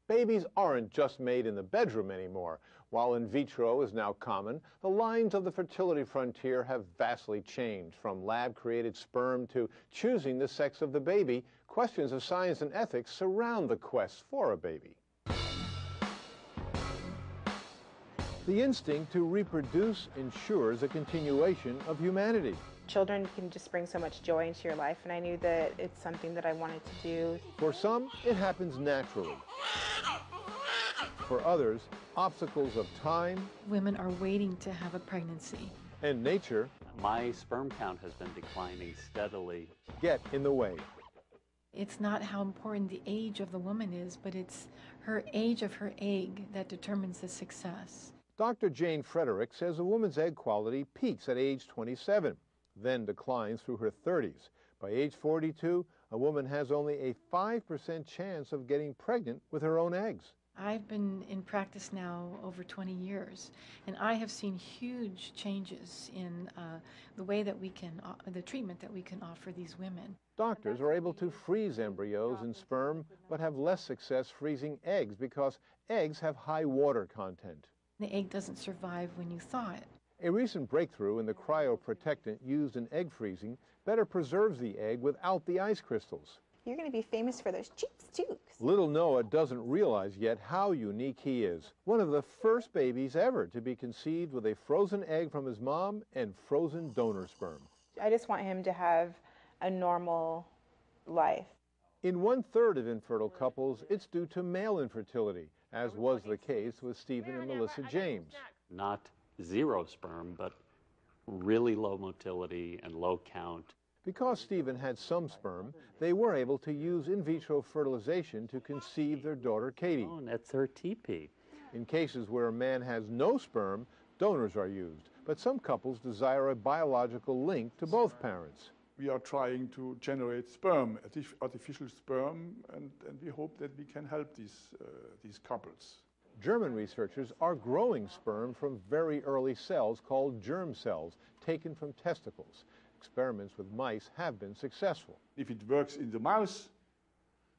Babies aren't just made in the bedroom anymore. While in vitro is now common, the lines of the fertility frontier have vastly changed. From lab-created sperm to choosing the sex of the baby, questions of science and ethics surround the quest for a baby. The instinct to reproduce ensures a continuation of humanity. Children can just bring so much joy into your life, and I knew that it's something that I wanted to do. For some, it happens naturally. For others, obstacles of time. Women are waiting to have a pregnancy. And nature. My sperm count has been declining steadily. Get in the way. It's not how important the age of the woman is, but it's her age of her egg that determines the success. Dr. Jane Frederick says a woman's egg quality peaks at age 27, then declines through her 30s. By age 42, a woman has only a 5% chance of getting pregnant with her own eggs. I've been in practice now over 20 years, and I have seen huge changes in the way that we can, the treatment that we can offer these women. Doctors are able to freeze embryos and sperm, but have less success freezing eggs because eggs have high water content. The egg doesn't survive when you thaw it. A recent breakthrough in the cryoprotectant used in egg freezing better preserves the egg without the ice crystals. You're going to be famous for those cheeks, too. Little Noah doesn't realize yet how unique he is. One of the first babies ever to be conceived with a frozen egg from his mom and frozen donor sperm. I just want him to have a normal life. In 1/3 of infertile couples, it's due to male infertility, as was the case with Stephen and Melissa James. Not zero sperm, but really low motility and low count. Because Stephen had some sperm, they were able to use in vitro fertilization to conceive their daughter, Katie. Oh, and that's her TP. In cases where a man has no sperm, donors are used. But some couples desire a biological link to both parents. We are trying to generate sperm, artificial sperm, and we hope that we can help these couples. German researchers are growing sperm from very early cells called germ cells, taken from testicles. Experiments with mice have been successful. If it works in the mouse,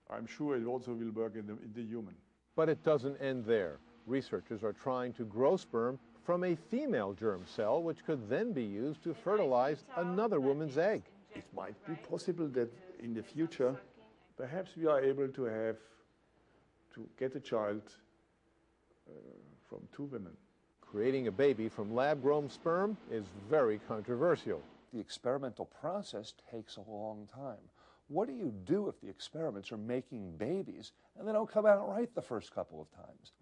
I'm sure it also will work in the human. But it doesn't end there. Researchers are trying to grow sperm from a female germ cell, which could then be used to fertilize another woman's egg. It might be possible that in the future, perhaps we are able to get a child from 2 women. Creating a baby from lab-grown sperm is very controversial. The experimental process takes a long time. What do you do if the experiments are making babies and they don't come out right the first couple of times?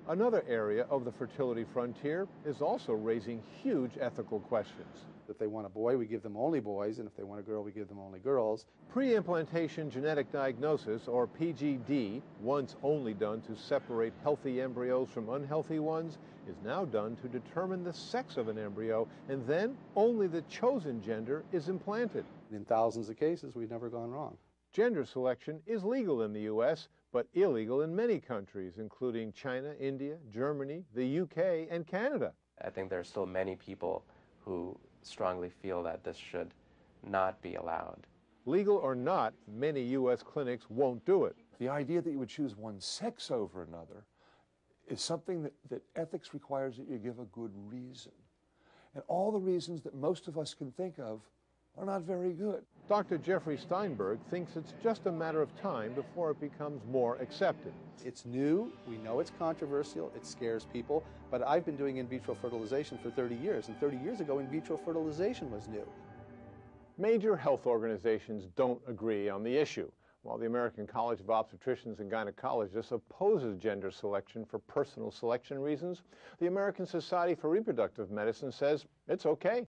Another area of the fertility frontier is also raising huge ethical questions. If they want a boy, we give them only boys, and if they want a girl, we give them only girls. Pre-implantation genetic diagnosis, or PGD, once only done to separate healthy embryos from unhealthy ones, is now done to determine the sex of an embryo, and then only the chosen gender is implanted. In thousands of cases, we've never gone wrong. Gender selection is legal in the U.S., but illegal in many countries, including China, India, Germany, the UK, and Canada. I think there are still many people who strongly feel that this should not be allowed. Legal or not, many U.S. clinics won't do it. The idea that you would choose one sex over another is something that ethics requires that you give a good reason. And all the reasons that most of us can think of are not very good. Dr. Jeffrey Steinberg thinks it's just a matter of time before it becomes more accepted. It's new, we know it's controversial, it scares people, but I've been doing in vitro fertilization for 30 years, and 30 years ago in vitro fertilization was new. Major health organizations don't agree on the issue. While the American College of Obstetricians and Gynecologists opposes gender selection for personal selection reasons, the American Society for Reproductive Medicine says it's okay.